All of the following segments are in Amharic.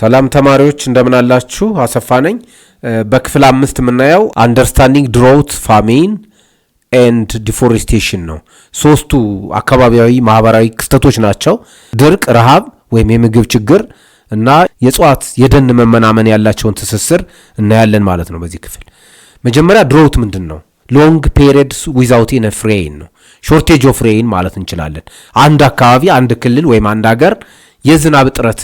ሰላም ተማሪዎች እንደምን አላችሁ? አሰፋ ነኝ። በክፍል 5 የምናየው አንደርስታንዲንግ ድሮውት ፋሚን ኤንድ ዲፎሬስቴሽን ነው። ሶስቱ አካባቢያዊ ማህበራዊ ክስተቶች ናቸው። ድርቅ፣ ረሃብ ወይም የምግብ ችግር እና የእጽዋት የደን መመናመን ያላቸውን ትስስር እናያለን ማለት ነው በዚህ ክፍል። መጀመሪያ ድሮውት ምንድን ነው? ሎንግ ፔሪድስ ዊዛውት ኢነፍ ሬን ነው። ሾርቴጅ ኦፍ ሬን ማለት እንችላለን። አንድ አካባቢ፣ አንድ ክልል ወይም አንድ ሀገር የዝናብ እጥረት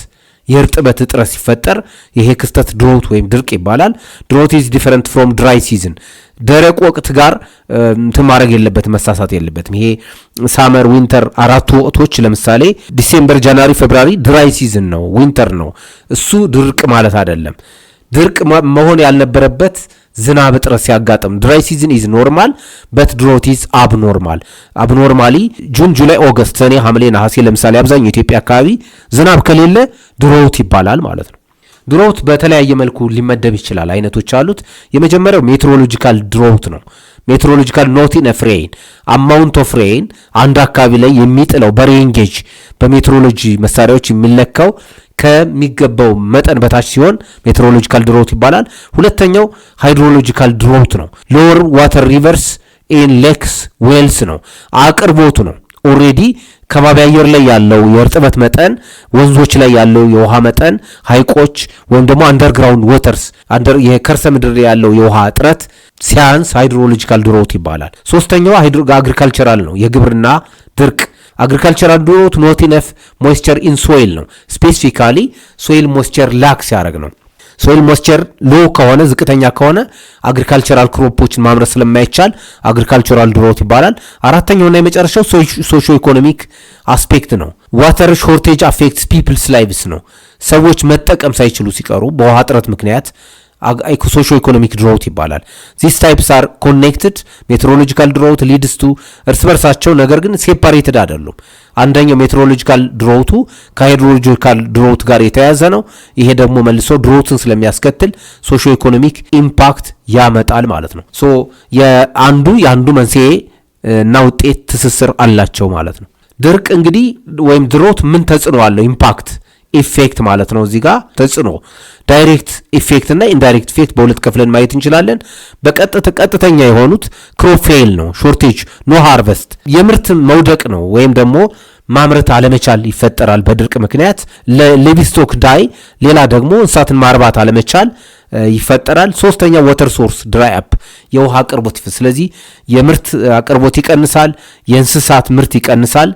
የእርጥበት እጥረት ሲፈጠር ይሄ ክስተት ድሮውት ወይም ድርቅ ይባላል። ድሮውት ኢዝ ዲፈረንት ፍሮም ድራይ ሲዝን። ደረቅ ወቅት ጋር እንትን ማድረግ የለበትም፣ መሳሳት የለበትም። ይሄ ሳመር፣ ዊንተር አራቱ ወቅቶች ለምሳሌ ዲሴምበር፣ ጃንዋሪ፣ ፌብራሪ ድራይ ሲዝን ነው፣ ዊንተር ነው። እሱ ድርቅ ማለት አይደለም። ድርቅ መሆን ያልነበረበት ዝናብ እጥረት ሲያጋጥም ድራይ ሲዝን ኢዝ ኖርማል በት ድሮት ኢዝ አብኖርማል። አብኖርማሊ ጁን፣ ጁላይ፣ ኦገስት፣ ሰኔ፣ ሐምሌ፣ ነሐሴ ለምሳሌ አብዛኛው ኢትዮጵያ አካባቢ ዝናብ ከሌለ ድሮውት ይባላል ማለት ነው። ድሮውት በተለያየ መልኩ ሊመደብ ይችላል፣ አይነቶች አሉት። የመጀመሪያው ሜትሮሎጂካል ድሮውት ነው። ሜትሮሎጂካል ኖት ኢነፍ ሬን፣ አማውንት ኦፍ ሬን አንድ አካባቢ ላይ የሚጥለው በሬን ጌጅ በሜትሮሎጂ መሳሪያዎች የሚለካው ከሚገባው መጠን በታች ሲሆን ሜትሮሎጂካል ድሮውት ይባላል። ሁለተኛው ሃይድሮሎጂካል ድሮውት ነው። ሎወር ዋተር ሪቨርስ ኢን ሌክስ ዌልስ ነው። አቅርቦቱ ነው። ኦሬዲ ከባቢ አየር ላይ ያለው የእርጥበት መጠን፣ ወንዞች ላይ ያለው የውሃ መጠን፣ ሐይቆች ወይም ደግሞ አንደርግራውንድ ወተርስ የከርሰ ምድር ያለው የውሃ እጥረት ሲያንስ ሃይድሮሎጂካል ድሮውት ይባላል። ሶስተኛው አግሪካልቸራል ነው። የግብርና ድርቅ አግሪካልቸራል ድሮውት ኖት ኢነፍ ሞይስቸር ኢን ሶይል ነው። ስፔሲፊካሊ ሶይል ሞይስቸር ላክ ሲያደርግ ነው። ሶይል ሞይስቸር ሎ ከሆነ ዝቅተኛ ከሆነ አግሪካልቸራል ክሮፖችን ማምረት ስለማይቻል አግሪካልቸራል ድሮውት ይባላል። አራተኛውና የመጨረሻው ሶሾ ኢኮኖሚክ አስፔክት ነው። ዋተር ሾርቴጅ አፌክትስ ፒፕልስ ላይቭስ ነው። ሰዎች መጠቀም ሳይችሉ ሲቀሩ በውሃ እጥረት ምክንያት ሶሾ ኢኮኖሚክ ድሮውት ይባላል። ዚስ ታይፕስ አር ኮኔክትድ ሜትሮሎጂካል ድሮውት ሊድስ ቱ እርስ በርሳቸው ነገር ግን ሴፓሬትድ አይደሉም። አንደኛው ሜትሮሎጂካል ድሮውቱ ከሃይድሮሎጂካል ድሮውት ጋር የተያያዘ ነው። ይሄ ደግሞ መልሶ ድሮውትን ስለሚያስከትል ሶሾ ኢኮኖሚክ ኢምፓክት ያመጣል ማለት ነው። ሶ የአንዱ መንስኤ እና ውጤት ትስስር አላቸው ማለት ነው። ድርቅ እንግዲህ ወይም ድሮውት ምን ተጽዕኖ አለው? ኢምፓክት ኢፌክት ማለት ነው። እዚህ ጋር ተጽዕኖ ዳይሬክት ኢፌክት እና ኢንዳይሬክት ኢፌክት በሁለት ከፍለን ማየት እንችላለን። ቀጥተኛ የሆኑት ክሮፕ ፌል ነው፣ ሾርቴጅ፣ ኖ ሃርቨስት የምርት መውደቅ ነው፣ ወይም ደግሞ ማምረት አለመቻል ይፈጠራል በድርቅ ምክንያት። ለሊቭስቶክ ዳይ፣ ሌላ ደግሞ እንስሳትን ማርባት አለመቻል ይፈጠራል። ሶስተኛ ወተር ሶርስ ድራይ አፕ የውሃ አቅርቦት ይፈ ስለዚህ የምርት አቅርቦት ይቀንሳል፣ የእንስሳት ምርት ይቀንሳል፣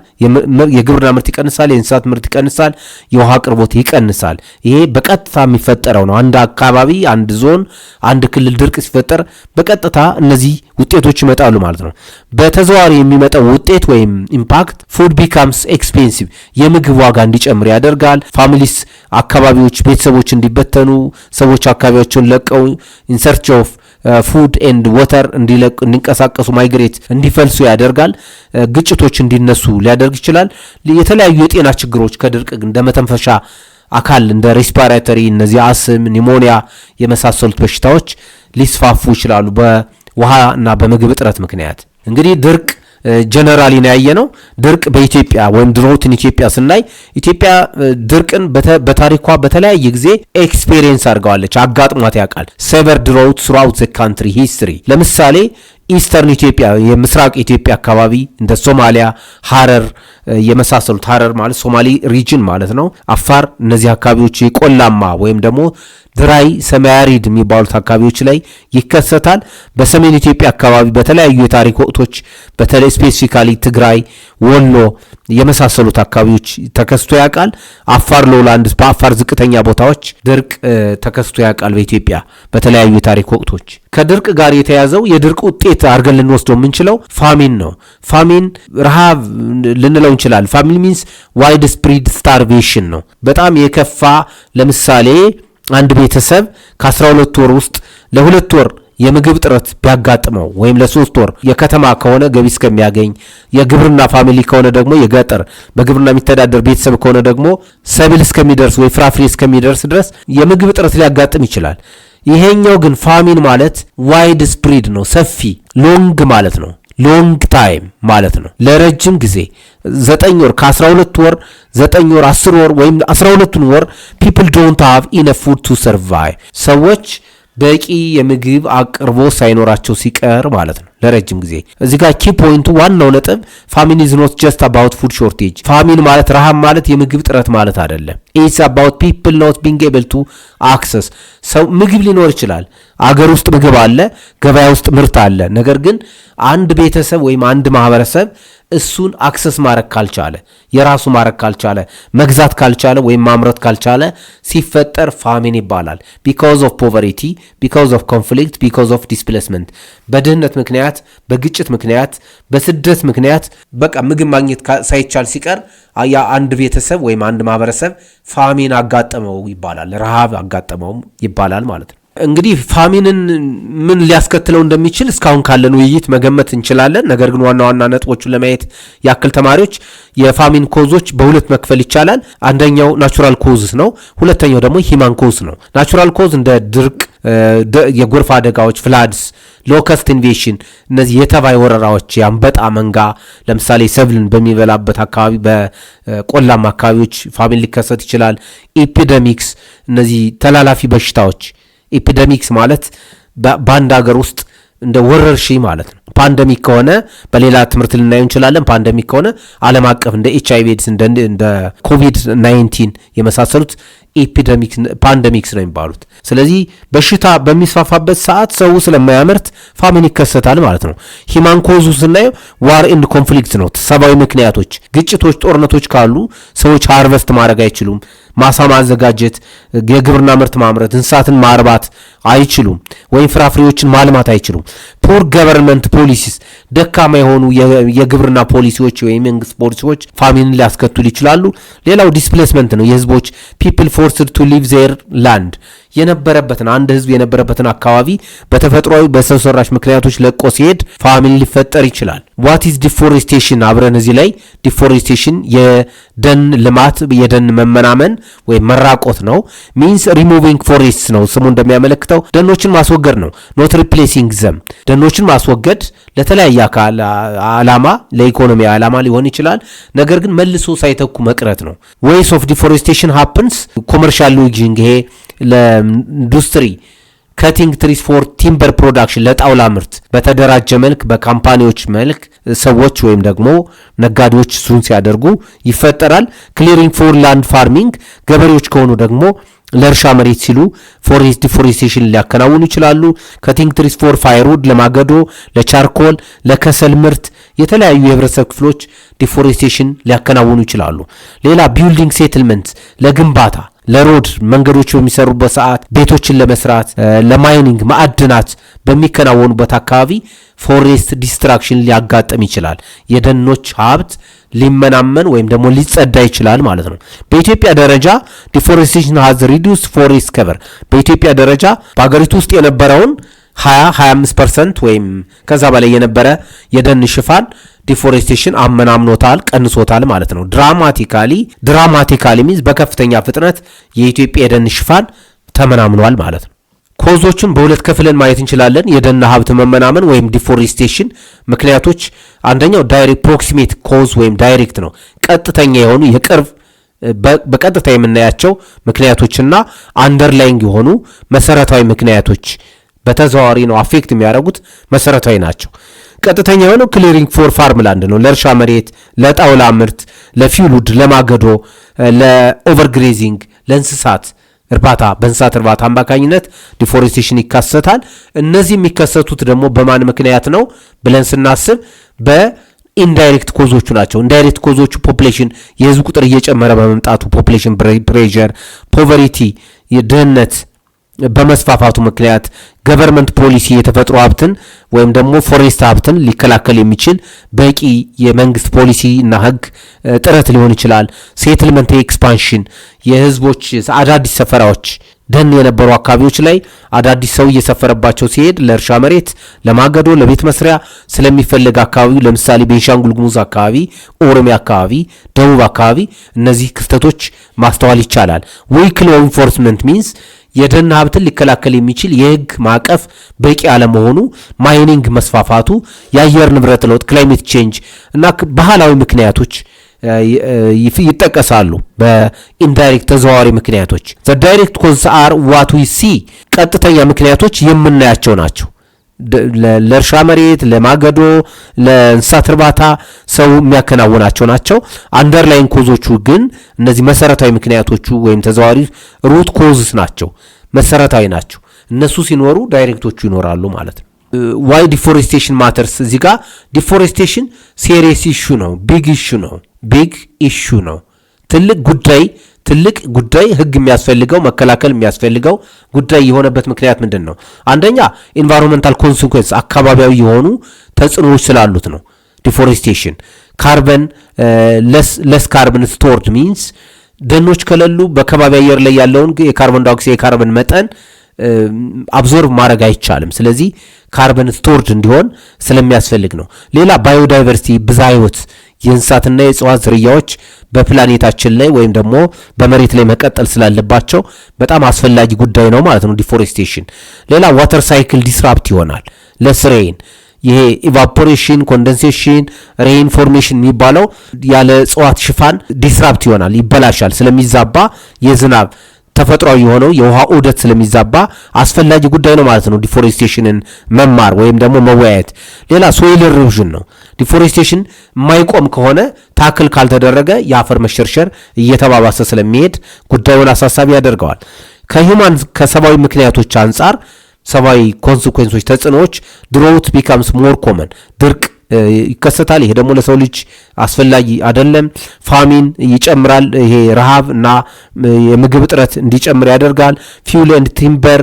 የግብርና ምርት ይቀንሳል፣ የእንስሳት ምርት ይቀንሳል፣ የውሃ አቅርቦት ይቀንሳል። ይሄ በቀጥታ የሚፈጠረው ነው። አንድ አካባቢ፣ አንድ ዞን፣ አንድ ክልል ድርቅ ሲፈጠር በቀጥታ እነዚህ ውጤቶች ይመጣሉ ማለት ነው። በተዘዋዋሪ የሚመጣው ውጤት ወይም ኢምፓክት ፉድ ቢካምስ ኤክስፔንሲቭ የምግብ ዋጋ እንዲጨምር ያደርጋል። ፋሚሊስ አካባቢዎች፣ ቤተሰቦች እንዲበተኑ፣ ሰዎች አካባቢያቸውን ለቀው ኢንሰርች ኦፍ ፉድ ኤንድ ወተር እንዲንቀሳቀሱ ማይግሬት እንዲፈልሱ ያደርጋል። ግጭቶች እንዲነሱ ሊያደርግ ይችላል። የተለያዩ የጤና ችግሮች ከድርቅ እንደ መተንፈሻ አካል እንደ ሬስፓራቶሪ እነዚህ አስም፣ ኒሞኒያ የመሳሰሉት በሽታዎች ሊስፋፉ ይችላሉ በውሃ እና በምግብ እጥረት ምክንያት። እንግዲህ ድርቅ ጀነራሊ ነው ያየነው። ድርቅ በኢትዮጵያ ወይም ድሮውትን ኢትዮጵያ ስናይ ኢትዮጵያ ድርቅን በታሪኳ በተለያየ ጊዜ ኤክስፔሪየንስ አድርገዋለች፣ አጋጥሟት ያውቃል። ሴቨር ድሮውት ስራውት ዘ ካንትሪ ሂስትሪ። ለምሳሌ ኢስተርን ኢትዮጵያ የምስራቅ ኢትዮጵያ አካባቢ እንደ ሶማሊያ፣ ሐረር የመሳሰሉት ሐረር ማለት ሶማሊ ሪጅን ማለት ነው፣ አፋር፣ እነዚህ አካባቢዎች የቆላማ ወይም ደግሞ ድራይ ሰማያሪድ የሚባሉት አካባቢዎች ላይ ይከሰታል። በሰሜን ኢትዮጵያ አካባቢ በተለያዩ የታሪክ ወቅቶች በተለይ ስፔሲፊካሊ ትግራይ፣ ወሎ የመሳሰሉት አካባቢዎች ተከስቶ ያውቃል። አፋር ሎላንድ በአፋር ዝቅተኛ ቦታዎች ድርቅ ተከስቶ ያውቃል በኢትዮጵያ በተለያዩ የታሪክ ወቅቶች። ከድርቅ ጋር የተያዘው የድርቅ ውጤት አድርገን ልንወስደው የምንችለው ፋሚን ነው። ፋሚን ረሃብ ልንለው እንችላለን። ፋሚን ሚንስ ዋይድ ስፕሪድ ስታርቬሽን ነው። በጣም የከፋ ለምሳሌ አንድ ቤተሰብ ከ12 ወር ውስጥ ለ2 ወር የምግብ እጥረት ቢያጋጥመው ወይም ለ3 ወር የከተማ ከሆነ ገቢ እስከሚያገኝ፣ የግብርና ፋሚሊ ከሆነ ደግሞ የገጠር በግብርና የሚተዳደር ቤተሰብ ከሆነ ደግሞ ሰብል እስከሚደርስ ወይ ፍራፍሬ እስከሚደርስ ድረስ የምግብ እጥረት ሊያጋጥም ይችላል። ይሄኛው ግን ፋሚን ማለት ዋይድ ስፕሪድ ነው፣ ሰፊ ሎንግ ማለት ነው። ሎንግ ታይም ማለት ነው። ለረጅም ጊዜ 9 ወር ከ12 ወር 9 ወር 10 ወር ወይም 12 ወር people don't have enough food to survive ሰዎች በቂ የምግብ አቅርቦት ሳይኖራቸው ሲቀር ማለት ነው ለረጅም ጊዜ። እዚህ ጋር ኪ ፖይንቱ ዋናው ነጥብ ፋሚን is not just about food shortage። ፋሚን ማለት ረሃብ ማለት የምግብ ጥረት ማለት አይደለም። it's about people not being able to access ሰው ምግብ ሊኖር ይችላል፣ አገር ውስጥ ምግብ አለ፣ ገበያ ውስጥ ምርት አለ። ነገር ግን አንድ ቤተሰብ ወይም አንድ ማህበረሰብ እሱን አክሰስ ማድረግ ካልቻለ፣ የራሱ ማድረግ ካልቻለ፣ መግዛት ካልቻለ ወይም ማምረት ካልቻለ ሲፈጠር ፋሚን ይባላል። because of poverty, because of conflict, because of displacement በድህነት ምክንያት፣ በግጭት ምክንያት፣ በስደት ምክንያት በቃ ምግብ ማግኘት ሳይቻል ሲቀር ያ አንድ ቤተሰብ ወይም አንድ ማህበረሰብ ፋሚን አጋጠመው ይባላል፣ ረሃብ አጋጠመው ይባላል ማለት ነው። እንግዲህ ፋሚንን ምን ሊያስከትለው እንደሚችል እስካሁን ካለን ውይይት መገመት እንችላለን። ነገር ግን ዋና ዋና ነጥቦቹን ለማየት ያክል ተማሪዎች የፋሚን ኮዞች በሁለት መክፈል ይቻላል። አንደኛው ናቹራል ኮዝ ነው፣ ሁለተኛው ደግሞ ሂማን ኮዝ ነው። ናቹራል ኮዝ እንደ ድርቅ፣ የጎርፍ አደጋዎች፣ ፍላድስ፣ ሎከስት ኢንቬሽን፣ እነዚህ የተባይ ወረራዎች፣ የአንበጣ መንጋ ለምሳሌ ሰብልን በሚበላበት አካባቢ በቆላማ አካባቢዎች ፋሚን ሊከሰት ይችላል። ኤፒደሚክስ፣ እነዚህ ተላላፊ በሽታዎች ኤፒደሚክስ ማለት በአንድ ሀገር ውስጥ እንደ ወረርሽኝ ማለት ነው። ፓንደሚክ ከሆነ በሌላ ትምህርት ልናየው እንችላለን። ፓንደሚክ ከሆነ ዓለም አቀፍ እንደ HIV ኤድስ እንደ ኮቪድ-19 የመሳሰሉት ኤፒደሚክስ ፓንደሚክስ ነው የሚባሉት። ስለዚህ በሽታ በሚስፋፋበት ሰዓት ሰው ስለማያመርት ፋሚን ይከሰታል ማለት ነው። ሂማን ኮዙ ስናየው ዋር ኤንድ ኮንፍሊክት ነው። ሰብአዊ ምክንያቶች፣ ግጭቶች፣ ጦርነቶች ካሉ ሰዎች ሃርቨስት ማድረግ አይችሉም፣ ማሳ ማዘጋጀት፣ የግብርና ምርት ማምረት፣ እንስሳትን ማርባት አይችሉም፣ ወይም ፍራፍሬዎችን ማልማት አይችሉም። ፑር ገቨርንመንት ፖሊሲስ ደካማ የሆኑ የግብርና ፖሊሲዎች ወይም መንግስት ፖሊሲዎች ፋሚንን ሊያስከትሉ ይችላሉ። ሌላው ዲስፕሌስመንት ነው። የህዝቦች ፒፕል ፎርስድ ቱ ሊቭ ዜር ላንድ የነበረበትን አንድ ህዝብ የነበረበትን አካባቢ በተፈጥሯዊ በሰው ሰራሽ ምክንያቶች ለቆ ሲሄድ ፋሚን ሊፈጠር ይችላል። ዋት ኢዝ ዲፎሬስቴሽን? አብረን እዚህ ላይ ዲፎሬስቴሽን የደን ልማት የደን መመናመን ወይም መራቆት ነው። ሚንስ ሪሙቪንግ ፎሬስት ነው። ስሙ እንደሚያመለክተው ደኖችን ማስወገድ ነው። ኖት ሪፕሌሲንግ ዘም ደኖችን ማስወገድ ለተለያየ ዓላማ ለኢኮኖሚ ዓላማ ሊሆን ይችላል። ነገር ግን መልሶ ሳይተኩ መቅረት ነው። ዌይስ ኦፍ ዲፎሬስቴሽን ሃፕንስ ኮመርሻል ሎጂንግ ይሄ ለኢንዱስትሪ ከቲንግ ትሪስ ፎር ቲምበር ፕሮዳክሽን ለጣውላ ምርት በተደራጀ መልክ በካምፓኒዎች መልክ ሰዎች ወይም ደግሞ ነጋዴዎች እሱን ሲያደርጉ ይፈጠራል። ክሊሪንግ ፎር ላንድ ፋርሚንግ ገበሬዎች ከሆኑ ደግሞ ለእርሻ መሬት ሲሉ ፎሬስት ዲፎሬስቴሽን ሊያከናውኑ ይችላሉ። ከቲንግ ትሪስ ፎር ፋይርውድ ለማገዶ፣ ለቻርኮል፣ ለከሰል ምርት የተለያዩ የህብረተሰብ ክፍሎች ዲፎሬስቴሽን ሊያከናውኑ ይችላሉ። ሌላ ቢልዲንግ ሴትልመንት ለግንባታ ለሮድ መንገዶች በሚሰሩበት ሰዓት ቤቶችን ለመስራት ለማይኒንግ ማዕድናት በሚከናወኑበት አካባቢ ፎሬስት ዲስትራክሽን ሊያጋጥም ይችላል። የደኖች ሀብት ሊመናመን ወይም ደግሞ ሊጸዳ ይችላል ማለት ነው። በኢትዮጵያ ደረጃ ዲፎሬስቴሽን ሃዝ ሪዲዩስድ ፎሬስት ከቨር በኢትዮጵያ ደረጃ በሀገሪቱ ውስጥ የነበረውን 20-25% ወይም ከዛ በላይ የነበረ የደን ሽፋን ዲፎሬስቴሽን አመናምኖታል፣ ቀንሶታል ማለት ነው። ድራማቲካሊ ሚንስ በከፍተኛ ፍጥነት የኢትዮጵያ የደን ሽፋን ተመናምኗል ማለት ነው። ኮዞቹን በሁለት ከፍለን ማየት እንችላለን። የደን ሀብት መመናመን ወይም ዲፎሬስቴሽን ምክንያቶች አንደኛው ዳይሬክት ፕሮክሲሜት ኮዝ ወይም ዳይሬክት ነው፣ ቀጥተኛ የሆኑ የቅርብ በቀጥታ የምናያቸው ምክንያቶችና አንደርላይንግ የሆኑ መሰረታዊ ምክንያቶች በተዘዋዋሪ ነው አፌክት የሚያደርጉት መሰረታዊ ናቸው። ቀጥተኛ የሆነው ክሊሪንግ ፎር ፋርምላንድ ነው፣ ለእርሻ መሬት፣ ለጣውላ ምርት፣ ለፊውሉድ፣ ለማገዶ፣ ለኦቨርግሬዚንግ፣ ለእንስሳት እርባታ በእንስሳት እርባታ አማካኝነት ዲፎሬስቴሽን ይከሰታል። እነዚህ የሚከሰቱት ደግሞ በማን ምክንያት ነው ብለን ስናስብ በኢንዳይሬክት ኮዞቹ ናቸው። ኢንዳይሬክት ኮዞቹ ፖፑሌሽን የህዝብ ቁጥር እየጨመረ በመምጣቱ ፖፑሌሽን ፕሬዠር፣ ፖቨርቲ የድህነት በመስፋፋቱ ምክንያት ገቨርንመንት ፖሊሲ የተፈጥሮ ሀብትን ወይም ደግሞ ፎሬስት ሀብትን ሊከላከል የሚችል በቂ የመንግስት ፖሊሲ እና ህግ ጥረት ሊሆን ይችላል። ሴትልመንት ኤክስፓንሽን የህዝቦች አዳዲስ ሰፈራዎች ደን የነበሩ አካባቢዎች ላይ አዳዲስ ሰው እየሰፈረባቸው ሲሄድ ለእርሻ መሬት፣ ለማገዶ፣ ለቤት መስሪያ ስለሚፈልግ አካባቢው ለምሳሌ ቤንሻንጉል ጉሙዝ አካባቢ፣ ኦሮሚያ አካባቢ፣ ደቡብ አካባቢ እነዚህ ክስተቶች ማስተዋል ይቻላል። ዌሂክል ኢንፎርስመንት ሚንስ የደን ሀብትን ሊከላከል የሚችል የህግ ማዕቀፍ በቂ አለመሆኑ፣ ማይኒንግ መስፋፋቱ፣ የአየር ንብረት ለውጥ ክላይሜት ቼንጅ እና ባህላዊ ምክንያቶች ይጠቀሳሉ። በኢንዳይሬክት ተዘዋዋሪ ምክንያቶች ዘ ዳይሬክት ኮዝ አር ዋት ዊ ሲ ቀጥተኛ ምክንያቶች የምናያቸው ናቸው። ለእርሻ መሬት፣ ለማገዶ፣ ለእንስሳት እርባታ ሰው የሚያከናውናቸው ናቸው። አንደርላይን ኮዞቹ ግን እነዚህ መሰረታዊ ምክንያቶቹ ወይም ተዘዋዋሪ ሩት ኮዝስ ናቸው፣ መሰረታዊ ናቸው። እነሱ ሲኖሩ ዳይሬክቶቹ ይኖራሉ ማለት ነው። ዋይ ዲፎሬስቴሽን ማተርስ እዚህ ጋር ዲፎሬስቴሽን ሴሪየስ ኢሹ ነው፣ ቢግ ኢሹ ነው። ትልቅ ጉዳይ ህግ የሚያስፈልገው መከላከል የሚያስፈልገው ጉዳይ የሆነበት ምክንያት ምንድን ነው? አንደኛ ኢንቫይሮንመንታል ኮንሲኩዌንስ አካባቢያዊ የሆኑ ተጽዕኖዎች ስላሉት ነው። ዲፎሬስቴሽን ካርበን ለስ ካርበን ስቶርድ ሚንስ ደኖች ከሌሉ በከባቢ አየር ላይ ያለውን የካርቦን ዳይኦክሳይድ የካርበን መጠን አብዞርብ ማድረግ አይቻልም። ስለዚህ ካርበን ስቶርድ እንዲሆን ስለሚያስፈልግ ነው። ሌላ ባዮዳይቨርሲቲ ብዝሃ ህይወት የእንስሳትና የእጽዋት ዝርያዎች በፕላኔታችን ላይ ወይም ደግሞ በመሬት ላይ መቀጠል ስላለባቸው በጣም አስፈላጊ ጉዳይ ነው ማለት ነው ዲፎሬስቴሽን። ሌላ ዋተር ሳይክል ዲስራፕት ይሆናል። ለስሬን ይሄ ኢቫፖሬሽን፣ ኮንደንሴሽን፣ ሬኢንፎርሜሽን የሚባለው ያለ እጽዋት ሽፋን ዲስራፕት ይሆናል፣ ይበላሻል። ስለሚዛባ የዝናብ ተፈጥሯዊ የሆነው የውሃ ዑደት ስለሚዛባ አስፈላጊ ጉዳይ ነው ማለት ነው ዲፎሬስቴሽንን መማር ወይም ደግሞ መወያየት። ሌላ ሶይል ኢሮዥን ነው። ዲፎሬስቴሽን የማይቆም ከሆነ ታክል ካልተደረገ የአፈር መሸርሸር እየተባባሰ ስለሚሄድ ጉዳዩን አሳሳቢ ያደርገዋል። ከሰብአዊ ምክንያቶች አንጻር ሰብአዊ ኮንሲኩዌንሶች ተጽዕኖዎች ድሮውት ቢካምስ ሞር ኮመን ድርቅ ይከሰታል። ይሄ ደግሞ ለሰው ልጅ አስፈላጊ አይደለም። ፋሚን ይጨምራል። ይሄ ረሃብ እና የምግብ እጥረት እንዲጨምር ያደርጋል። ፊውል ኤንድ ቲምበር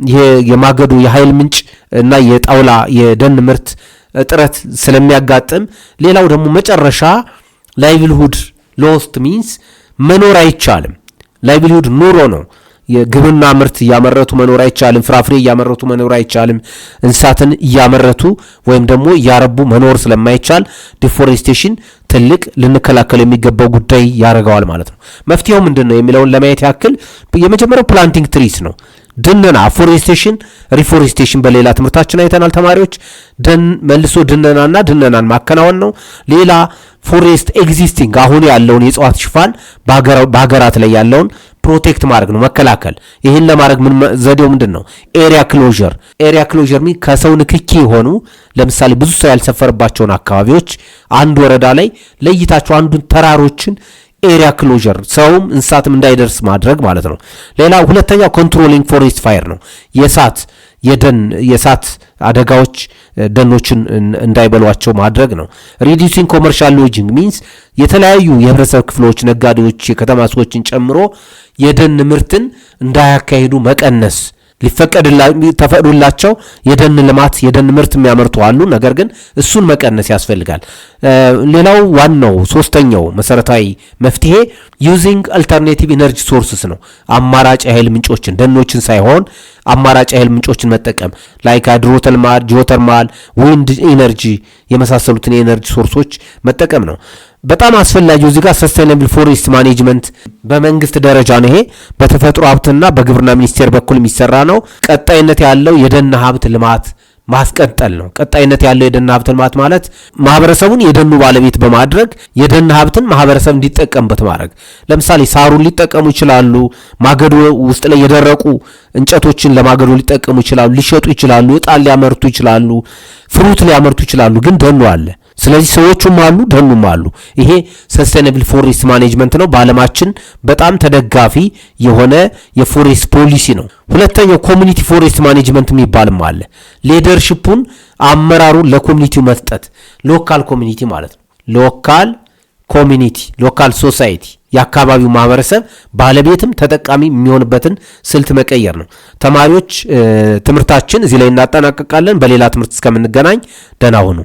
ይሄ የማገዶ የኃይል ምንጭ እና የጣውላ የደን ምርት እጥረት ስለሚያጋጥም፣ ሌላው ደግሞ መጨረሻ ላይቭሊሁድ ሎስት ሚንስ መኖር አይቻልም። ላይቭሊሁድ ኑሮ ነው። የግብርና ምርት እያመረቱ መኖር አይቻልም። ፍራፍሬ እያመረቱ መኖር አይቻልም። እንስሳትን እያመረቱ ወይም ደግሞ እያረቡ መኖር ስለማይቻል ዲፎሬስቴሽን ትልቅ ልንከላከል የሚገባው ጉዳይ ያደርገዋል ማለት ነው። መፍትሄው ምንድን ነው የሚለውን ለማየት ያክል የመጀመሪያው ፕላንቲንግ ትሪስ ነው። ድነና አፎሬስቴሽን፣ ሪፎሬስቴሽን በሌላ ትምህርታችን አይተናል ተማሪዎች። መልሶ ድነናን ማከናወን ነው። ሌላ ፎሬስት ኤግዚስቲንግ አሁን ያለውን የእጽዋት ሽፋን በሀገራት ላይ ያለውን ፕሮቴክት ማድረግ ነው፣ መከላከል። ይህን ለማድረግ ዘዴው ምንድን ነው? ኤሪያ ክሎዥር ከሰው ንክኪ የሆኑ ለምሳሌ ብዙ ሰው ያልሰፈረባቸውን አካባቢዎች አንድ ወረዳ ላይ ለይታቸው አንዱን ተራሮችን ኤሪያ ክሎዥር ሰውም እንስሳትም እንዳይደርስ ማድረግ ማለት ነው። ሌላ ሁለተኛው ኮንትሮሊንግ ፎሬስት ፋየር ነው። የእሳት አደጋዎች ደኖችን እንዳይበሏቸው ማድረግ ነው። ሪዲዩሲንግ ኮመርሻል ሎጂንግ ሚንስ የተለያዩ የህብረተሰብ ክፍሎች ነጋዴዎች፣ የከተማ ሰዎችን ጨምሮ የደን ምርትን እንዳያካሂዱ መቀነስ። ተፈቅዶላቸው የደን ልማት የደን ምርት የሚያመርቱ አሉ። ነገር ግን እሱን መቀነስ ያስፈልጋል። ሌላው ዋናው ሶስተኛው መሰረታዊ መፍትሄ ዩዚንግ አልተርኔቲቭ ኢነርጂ ሶርስስ ነው። አማራጭ የኃይል ምንጮችን ደኖችን ሳይሆን አማራጭ የኃይል ምንጮችን መጠቀም ላይክ ሃይድሮተርማል፣ ጂኦተርማል፣ ዊንድ ኢነርጂ የመሳሰሉትን የኤነርጂ ሶርሶች መጠቀም ነው። በጣም አስፈላጊው እዚህ ጋር ሰስቴይነብል ፎሬስት ማኔጅመንት በመንግስት ደረጃ ነው። ይሄ በተፈጥሮ ሀብትና በግብርና ሚኒስቴር በኩል የሚሰራ ነው። ቀጣይነት ያለው የደን ሀብት ልማት ማስቀጠል ነው። ቀጣይነት ያለው የደን ሀብት ልማት ማለት ማህበረሰቡን የደኑ ባለቤት በማድረግ የደን ሀብትን ማህበረሰብ እንዲጠቀምበት ማድረግ። ለምሳሌ ሳሩን ሊጠቀሙ ይችላሉ። ማገዶ ውስጥ ላይ የደረቁ እንጨቶችን ለማገዶ ሊጠቀሙ ይችላሉ፣ ሊሸጡ ይችላሉ፣ ዕጣን ሊያመርቱ ይችላሉ፣ ፍሩት ሊያመርቱ ይችላሉ። ግን ደኑ አለ። ስለዚህ ሰዎቹም አሉ፣ ደኑም አሉ። ይሄ ሰስቴይነብል ፎሬስት ማኔጅመንት ነው። በዓለማችን በጣም ተደጋፊ የሆነ የፎሬስት ፖሊሲ ነው። ሁለተኛው ኮሚኒቲ ፎሬስት ማኔጅመንት የሚባልም አለ። ሊደርሺፑን አመራሩን ለኮሚኒቲው መስጠት፣ ሎካል ኮሚኒቲ ማለት ነው። ሎካል ሶሳይቲ የአካባቢው ማህበረሰብ ባለቤትም ተጠቃሚ የሚሆንበትን ስልት መቀየር ነው። ተማሪዎች ትምህርታችን እዚህ ላይ እናጠናቀቃለን። በሌላ ትምህርት እስከምንገናኝ ደህና ሁኑ።